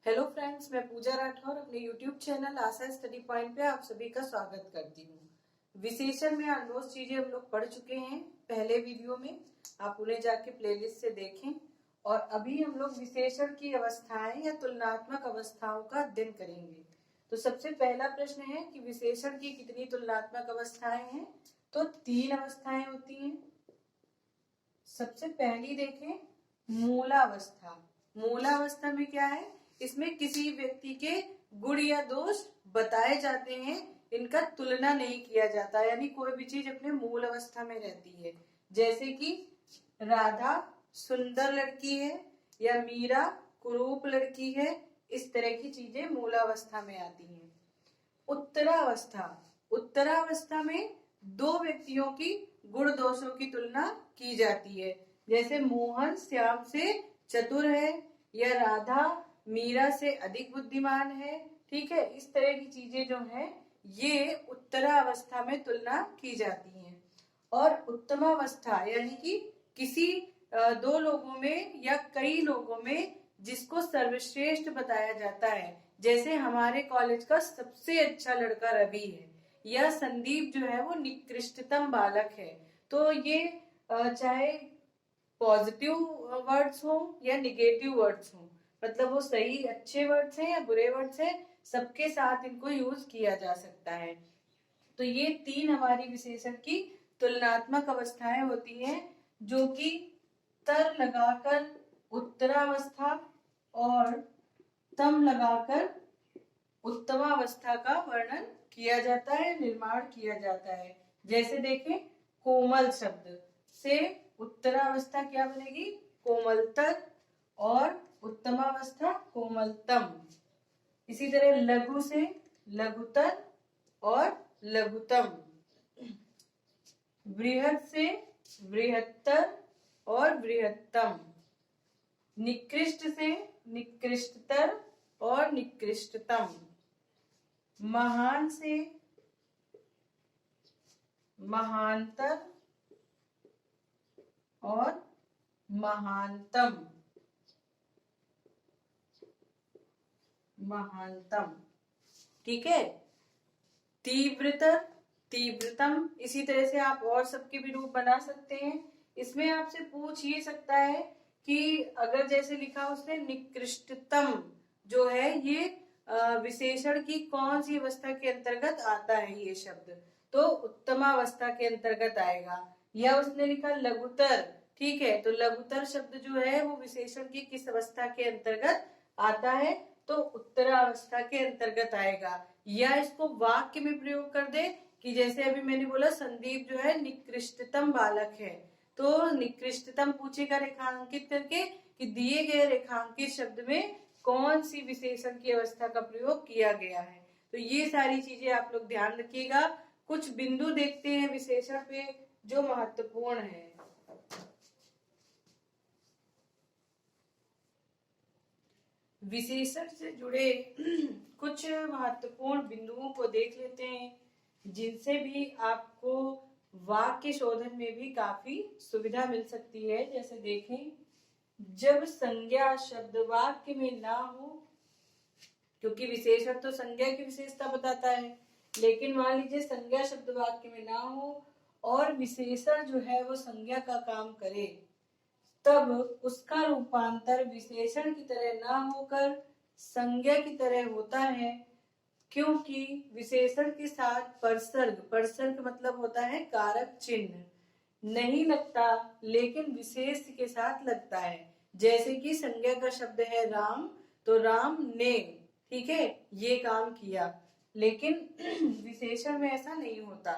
Hello friends, मैं पूजा राठौर अपने YouTube channel आशा study point पे आप सभी का स्वागत करती हूँ। विशेषण में ऑलमोस्ट चीजें हम लोग पढ़ चुके हैं पहले वीडियो में, आप उन्हें जाके प्लेलिस्ट से देखें। और अभी हम लोग विशेषण की अवस्थाएं या तुलनात्मक अवस्थाओं का अध्ययन करेंगे। तो सबसे पहला प्रश्न है कि विशेषण की कितनी तुलनात्मक अवस्थाएं हैं? तो 3 अवस्थाएं होती हैं। सबसे पहली देखें, मूलावस्था। मूलावस्था में क्या है? इसमें किसी व्यक्ति के गुण या दोष बताए जाते हैं, इनका तुलना नहीं किया जाता, यानी कोई भी चीज अपने मूल अवस्था में रहती है। जैसे कि राधा सुंदर लड़की है या मीरा कुरूप लड़की है, इस तरह की चीजें मूलावस्था में आती हैं। उत्तरावस्था, उत्तरावस्था में 2 व्यक्तियों की गुण दोषों की तुलना की जाती है। जैसे मोहन श्याम से चतुर है या राधा मीरा से अधिक बुद्धिमान है। ठीक है, इस तरह की चीजें जो हैं ये उत्तरावस्था में तुलना की जाती हैं। और उत्तमावस्था यानी कि किसी 2 लोगों में या कई लोगों में जिसको सर्वश्रेष्ठ बताया जाता है। जैसे हमारे कॉलेज का सबसे अच्छा लड़का रवि है या संदीप जो है वो निकृष्टतम बालक है। तो ये चाहे पॉजिटिव वर्ड्स हो या निगेटिव वर्ड्स हो, मतलब वो सही अच्छे वर्ड्स हैं या बुरे वर्ड्स हैं, सबके साथ इनको यूज किया जा सकता है। तो ये 3 हमारी विशेषण की तुलनात्मक अवस्थाएं होती हैं, जो कि तर लगाकर उत्तरावस्था और तम लगाकर उत्तमावस्था का वर्णन किया जाता है, निर्माण किया जाता है। जैसे देखें, कोमल शब्द से उत्तरावस्था क्या बनेगी? कोमलतर, और उत्तमावस्था कोमलतम। इसी तरह लघु से लघुतर और लघुतम। बृहद से बृहत्तर और बृहत्तम। निकृष्ट से निकृष्टतर और निकृष्टतम। महान से महानतर और महानतम। महानतम, ठीक है। तीव्रतर तीव्रतम, इसी तरह से आप और सबके भी रूप बना सकते हैं। इसमें आपसे पूछ ये सकता है कि अगर जैसे लिखा उसने निकृष्टतम जो है ये विशेषण की कौन सी अवस्था के अंतर्गत आता है ये शब्द? तो उत्तमावस्था के अंतर्गत आएगा। या उसने लिखा लघुतर, ठीक है, तो लघुतर शब्द जो है वो विशेषण की किस अवस्था के अंतर्गत आता है? तो उत्तरावस्था के अंतर्गत आएगा। या इसको वाक्य में प्रयोग कर दे कि जैसे अभी मैंने बोला संदीप जो है निकृष्टतम बालक है, तो निकृष्टतम पूछेगा रेखांकित करके कि दिए गए रेखांकित शब्द में कौन सी विशेषण की अवस्था का प्रयोग किया गया है। तो ये सारी चीजें आप लोग ध्यान रखिएगा। कुछ बिंदु देखते हैं विशेषण पे जो महत्वपूर्ण है। विशेषण से जुड़े कुछ महत्वपूर्ण बिंदुओं को देख लेते हैं, जिनसे भी आपको वाक्य शोधन में भी काफी सुविधा मिल सकती है। जैसे देखें, जब संज्ञा शब्द वाक्य में ना हो, क्योंकि विशेषण तो संज्ञा की विशेषता बताता है, लेकिन मान लीजिए संज्ञा शब्द वाक्य में ना हो और विशेषण जो है वो संज्ञा का काम करे, तब उसका रूपांतर विशेषण की तरह ना होकर संज्ञा की तरह होता है, क्योंकि विशेषण के साथ परसर्ग, परसर्ग मतलब होता है कारक चिन्ह, नहीं लगता लेकिन विशेष के साथ लगता है। जैसे कि संज्ञा का शब्द है राम, तो राम ने, ठीक है, ये काम किया, लेकिन विशेषण में ऐसा नहीं होता,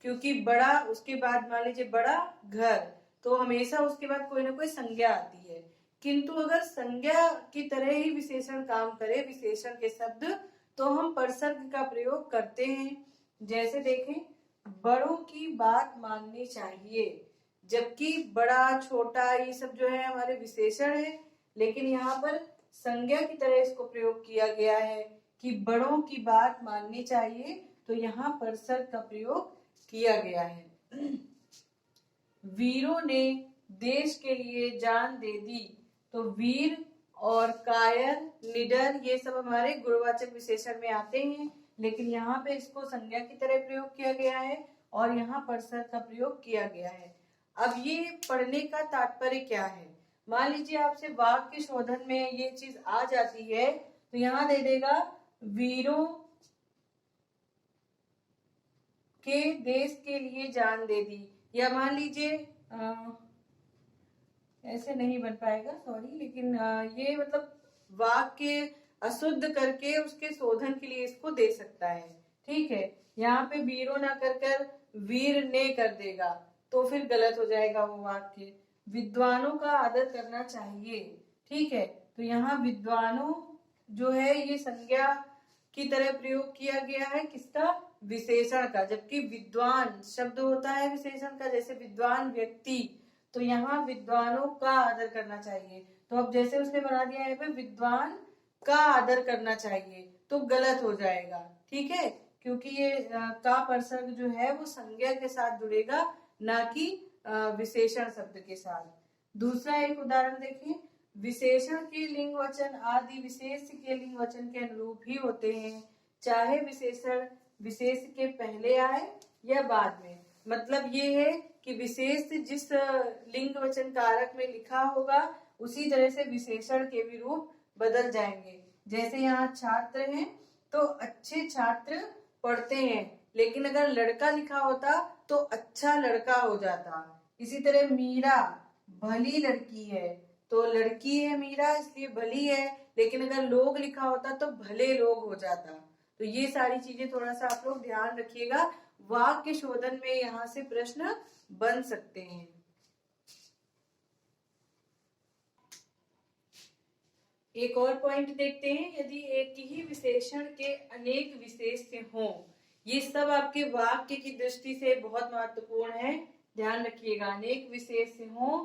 क्योंकि बड़ा उसके बाद मान लीजिए बड़ा घर, तो हमेशा उसके बाद कोई ना कोई संज्ञा आती है। किंतु अगर संज्ञा की तरह ही विशेषण काम करे, विशेषण के शब्द, तो हम परसर्ग का प्रयोग करते हैं। जैसे देखें, बड़ों की बात माननी चाहिए, जबकि बड़ा छोटा ये सब जो है हमारे विशेषण है, लेकिन यहाँ पर संज्ञा की तरह इसको प्रयोग किया गया है कि बड़ों की बात माननी चाहिए, तो यहाँ परसर्ग का प्रयोग किया गया है। वीरों ने देश के लिए जान दे दी, तो वीर और कायर, निडर, ये सब हमारे गुणवाचक विशेषण में आते हैं, लेकिन यहाँ पे इसको संज्ञा की तरह प्रयोग किया गया है और यहाँ परसर का प्रयोग किया गया है। अब ये पढ़ने का तात्पर्य क्या है? मान लीजिए आपसे वाक्य शोधन में ये चीज आ जाती है तो यहाँ दे देगा वीरों के देश के लिए जान दे दी, या मान लीजिए ऐसे नहीं बन पाएगा, सॉरी, लेकिन ये मतलब वाक्य अशुद्ध करके उसके शोधन के लिए इसको दे सकता है। ठीक है, यहाँ पे वीरों ना कर वीर ने कर देगा तो फिर गलत हो जाएगा वो वाक्य। विद्वानों का आदर करना चाहिए। ठीक है, तो यहाँ विद्वानों जो है ये संज्ञा की तरह प्रयोग किया गया है, किसका? विशेषण का, जबकि विद्वान शब्द होता है विशेषण का, जैसे विद्वान व्यक्ति, तो यहाँ विद्वानों का आदर करना चाहिए। तो अब जैसे उसने बना दिया है पे विद्वान का आदर करना चाहिए तो गलत हो जाएगा। ठीक है, क्योंकि ये का परसर्ग जो है वो संज्ञा के साथ जुड़ेगा, ना कि विशेषण शब्द के साथ। दूसरा एक उदाहरण देखिए, विशेषण के लिंग वचन आदि विशेष के लिंग वचन के अनुरूप ही होते हैं, चाहे विशेषण विशेष के पहले आए या बाद में। मतलब ये है कि विशेष जिस लिंग वचन कारक में लिखा होगा उसी तरह से विशेषण के भी रूप बदल जाएंगे। जैसे यहाँ छात्र हैं तो अच्छे छात्र पढ़ते हैं, लेकिन अगर लड़का लिखा होता तो अच्छा लड़का हो जाता। इसी तरह मीरा भली लड़की है, तो लड़की है मीरा इसलिए भली है, लेकिन अगर लोग लिखा होता तो भले लोग हो जाता। तो ये सारी चीजें थोड़ा सा आप लोग ध्यान रखिएगा, वाक्य शोधन में यहाँ से प्रश्न बन सकते हैं। एक और पॉइंट देखते हैं, यदि एक ही विशेषण के अनेक विशेष हों, ये सब आपके वाक्य की दृष्टि से बहुत महत्वपूर्ण है, ध्यान रखिएगा। अनेक विशेष हों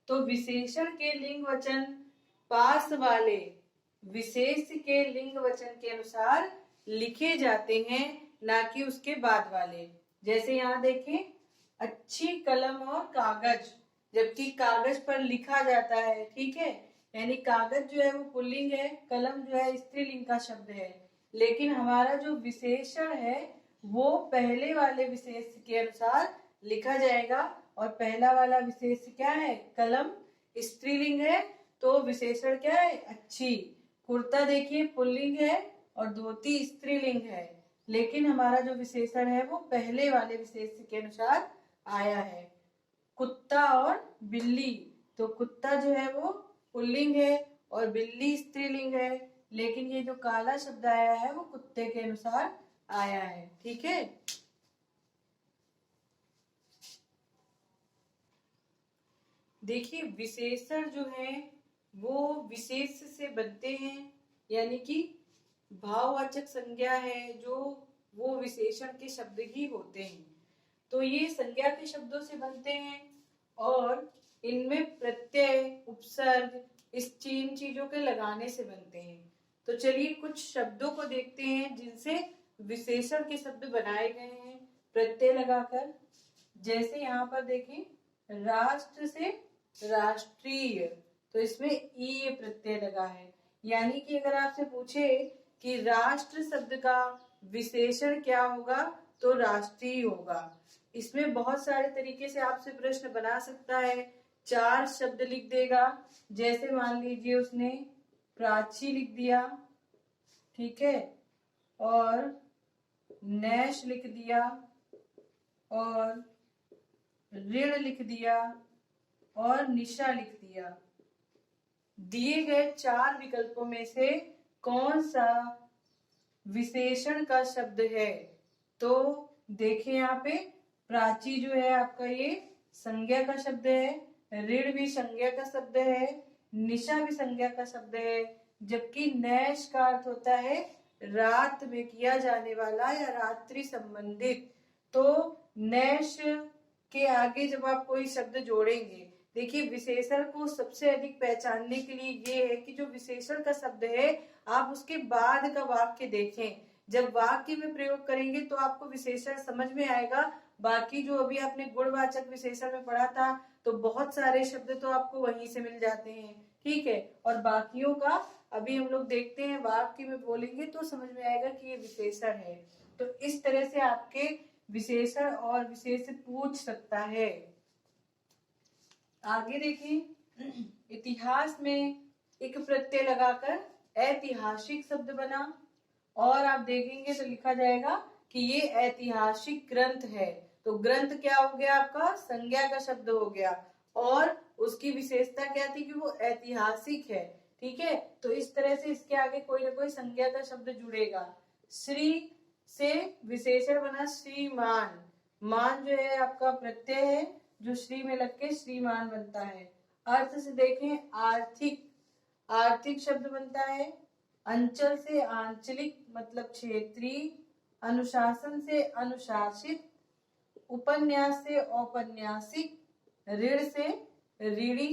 तो विशेषण के लिंग वचन पास वाले विशेष के लिंग वचन के अनुसार लिखे जाते हैं, ना कि उसके बाद वाले। जैसे यहाँ देखें, अच्छी कलम और कागज, जबकि कागज पर लिखा जाता है। ठीक है, यानी कागज जो है वो पुल्लिंग है, कलम जो है स्त्रीलिंग का शब्द है, लेकिन हमारा जो विशेषण है वो पहले वाले विशेष के अनुसार लिखा जाएगा। और पहला वाला विशेष क्या है? कलम स्त्रीलिंग है, तो विशेषण क्या है? अच्छी। कुर्ता देखिए पुल्लिंग है और धोती स्त्रीलिंग है, लेकिन हमारा जो विशेषण है वो पहले वाले विशेष के अनुसार आया है। कुत्ता और बिल्ली, तो कुत्ता जो है वो पुल्लिंग है और बिल्ली स्त्रीलिंग है, लेकिन ये जो काला शब्द आया है वो कुत्ते के अनुसार आया है। ठीक है, देखिए विशेषण जो है वो विशेष से बनते हैं, यानी कि भाववाचक संज्ञा है जो वो विशेषण के शब्द ही होते हैं, तो ये संज्ञा के शब्दों से बनते हैं और इनमें प्रत्यय उपसर्ग इस तीन चीजों के लगाने से बनते हैं। तो चलिए कुछ शब्दों को देखते हैं जिनसे विशेषण के शब्द बनाए गए हैं प्रत्यय लगाकर। जैसे यहाँ पर देखें, राष्ट्र से राष्ट्रीय, तो इसमें ई प्रत्यय लगा है, यानी कि अगर आपसे पूछे कि राष्ट्र शब्द का विशेषण क्या होगा तो राष्ट्रीय होगा। इसमें बहुत सारे तरीके से आपसे प्रश्न बना सकता है, 4 शब्द लिख देगा। जैसे मान लीजिए उसने प्राची लिख दिया, ठीक है, और नैश लिख दिया और ऋण लिख दिया और निशा लिख दिया। दिए गए 4 विकल्पों में से कौन सा विशेषण का शब्द है? तो देखिए यहाँ पे प्राची जो है आपका ये संज्ञा का शब्द है, ऋण भी संज्ञा का शब्द है, निशा भी संज्ञा का शब्द है, जबकि नैश का अर्थ होता है रात में किया जाने वाला या रात्रि संबंधित। तो नैश के आगे जब आप कोई शब्द जोड़ेंगे, देखिए विशेषण को सबसे अधिक पहचानने के लिए ये है कि जो विशेषण का शब्द है आप उसके बाद का वाक्य देखें। जब वाक्य में प्रयोग करेंगे तो आपको विशेषण समझ में आएगा। बाकी जो अभी आपने गुणवाचक विशेषण में पढ़ा था तो बहुत सारे शब्द तो आपको वहीं से मिल जाते हैं। ठीक है। और बाकियों का अभी हम लोग देखते हैं, वाक्य में बोलेंगे तो समझ में आएगा कि ये विशेषण है। तो इस तरह से आपके विशेषण और विशेषण पूछ सकता है। आगे देखिए, इतिहास में एक प्रत्यय लगाकर ऐतिहासिक शब्द बना, और आप देखेंगे तो लिखा जाएगा कि ये ऐतिहासिक ग्रंथ है। तो ग्रंथ क्या हो गया आपका, संज्ञा का शब्द हो गया, और उसकी विशेषता क्या थी कि वो ऐतिहासिक है। ठीक है, तो इस तरह से इसके आगे कोई ना कोई संज्ञा का शब्द जुड़ेगा। श्री से विशेषण बना श्रीमान, मान जो है आपका प्रत्यय है जो श्री में लग के श्रीमान बनता है। अर्थ से देखें, आर्थिक, आर्थिक शब्द बनता है। अंचल से आंचलिक मतलब क्षेत्रीय, अनुशासन से अनुशासित, उपन्यास से औपन्यासिक, ऋण से ऋणी,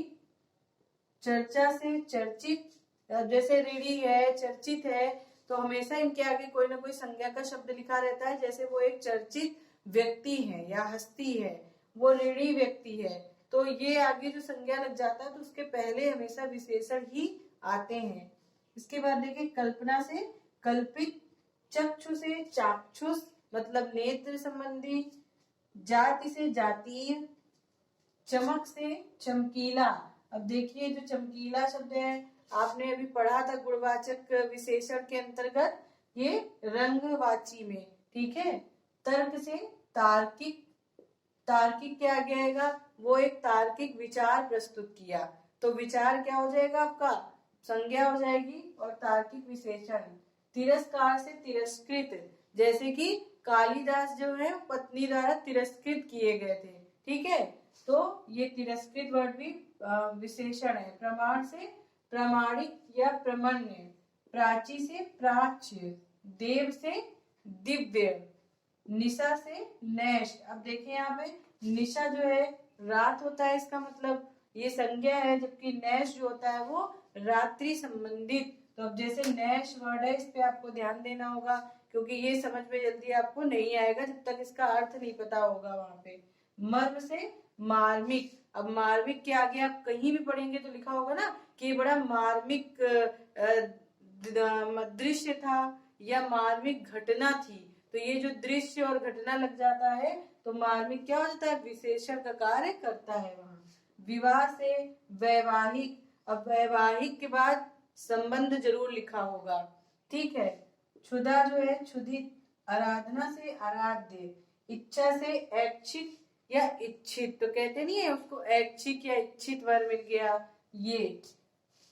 चर्चा से चर्चित। जैसे ऋणी है, चर्चित है, तो हमेशा इनके आगे कोई ना कोई संज्ञा का शब्द लिखा रहता है। जैसे वो एक चर्चित व्यक्ति है या हस्ती है, वो ऋणी व्यक्ति है, तो ये आगे जो संज्ञा लग जाता है तो उसके पहले हमेशा विशेषण ही आते हैं। इसके बाद देखिए, कल्पना से कल्पित, चक्षु से चाक्षुष मतलब नेत्र संबंधी, जाति से जातीय, चमक से चमकीला। अब देखिए, जो चमकीला शब्द है आपने अभी पढ़ा था गुणवाचक विशेषण के अंतर्गत, ये रंगवाची में। ठीक है, तर्क से तार्किक, तार्किक क्या आएगा, वो एक तार्किक विचार प्रस्तुत किया, तो विचार क्या हो जाएगा आपका, संज्ञा हो जाएगी और तार्किक विशेषण। तिरस्कार से तिरस्कृत, जैसे कि कालिदास जो है पत्नी द्वारा तिरस्कृत किए गए थे। ठीक है, तो ये तिरस्कृत वर्ड भी विशेषण है। प्रमाण से प्रामाणिक या प्रमाण्य, प्राची से प्राच्य, देव से दिव्य, निशा से नैश। अब देखिए यहाँ पे निशा जो है रात होता है, इसका मतलब ये संज्ञा है, जबकि नैश जो होता है वो रात्रि संबंधित। तो अब जैसे नैश वर्ड है, इस पे आपको ध्यान देना होगा, क्योंकि ये समझ में जल्दी आपको नहीं आएगा जब तक इसका अर्थ नहीं पता होगा वहां पे। मर्म से मार्मिक, अब मार्मिक के आगे आप कहीं भी पढ़ेंगे तो लिखा होगा ना कि ये बड़ा मार्मिक दृश्य था या मार्मिक घटना थी, तो ये जो दृश्य और घटना लग जाता है तो मार्मिक क्या हो जाता है, विशेषण का कार्य करता है वहां। विवाह से वैवाहिक, अब वैवाहिक के बाद संबंध जरूर लिखा होगा। ठीक है, क्षुधा जो है क्षुधित, आराधना से आराध्य, इच्छा से ऐच्छिक या इच्छित, तो कहते नहीं है उसको ऐच्छिक या इच्छित वर मिल गया। ये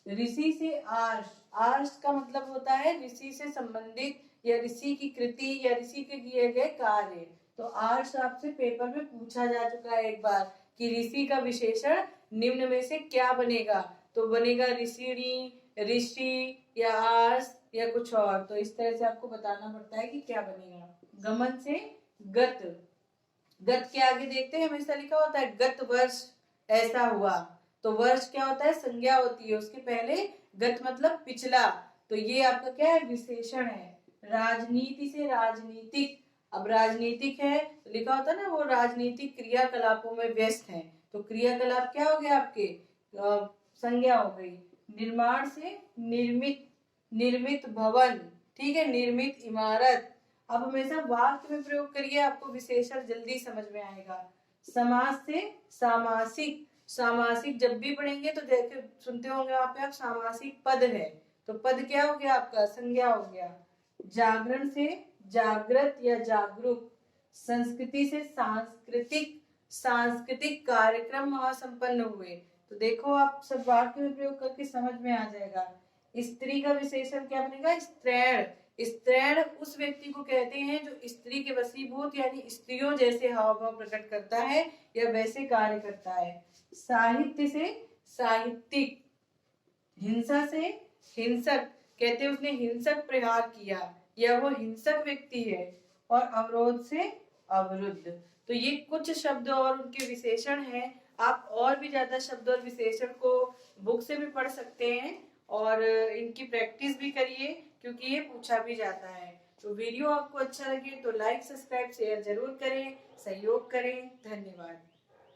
ऋषि से आर्ष, आर्ष का मतलब होता है ऋषि से संबंधित या ऋषि की कृति या ऋषि के किए गए कार्य। तो आर्ष आपसे पेपर में पूछा जा चुका है एक बार कि ऋषि का विशेषण निम्न में से क्या बनेगा, तो बनेगा ऋषिणी, ऋषि या आर्ष या कुछ और। तो इस तरह से आपको बताना पड़ता है कि क्या बनेगा। गमन से गत, गत के आगे देखते हैं हमेशा लिखा होता है गत वर्ष ऐसा हुआ, तो वर्ष क्या होता है, संज्ञा होती है, उसके पहले गत मतलब पिछला, तो ये आपका क्या है, विशेषण है। राजनीति से राजनीतिक, अब राजनीतिक है तो लिखा होता है ना वो राजनीतिक क्रियाकलापों में व्यस्त है, तो क्रियाकलाप क्या हो गया आपके, संज्ञा हो गई। निर्माण से निर्मित, निर्मित भवन, ठीक है, निर्मित इमारत। अब हमेशा वाक्य में प्रयोग करिए, आपको विशेषण जल्दी समझ में आएगा। समास से सामासिक, सामासिक जब भी पढ़ेंगे तो देखे सुनते होंगे वहां पे आप सामासिक पद है, तो पद क्या हो गया आपका, संज्ञा हो गया। जागरण से जागृत या जागरूक, संस्कृति से सांस्कृतिक, सांस्कृतिक कार्यक्रम वहां संपन्न हुए, तो देखो आप सब वाक्य में प्रयोग करके समझ में आ जाएगा। स्त्री का विशेषण क्या बनेगा, स्त्रैण, स्त्रैण उस व्यक्ति को कहते हैं जो स्त्री के वशीभूत यानी स्त्रियों जैसे हाव भाव प्रकट करता है या वैसे कार्य करता है। साहित्य से साहित्यिक, हिंसा से हिंसक, कहते हैं उसने हिंसक प्रहार किया या वो हिंसक व्यक्ति है। और अवरोध से अवरुद्ध, तो ये कुछ शब्द और उनके विशेषण हैं। आप और भी ज्यादा शब्द और विशेषण को बुक से भी पढ़ सकते हैं और इनकी प्रैक्टिस भी करिए, क्योंकि ये पूछा भी जाता है। तो वीडियो आपको अच्छा लगे तो लाइक, सब्सक्राइब, शेयर जरूर करें, सहयोग करें। धन्यवाद।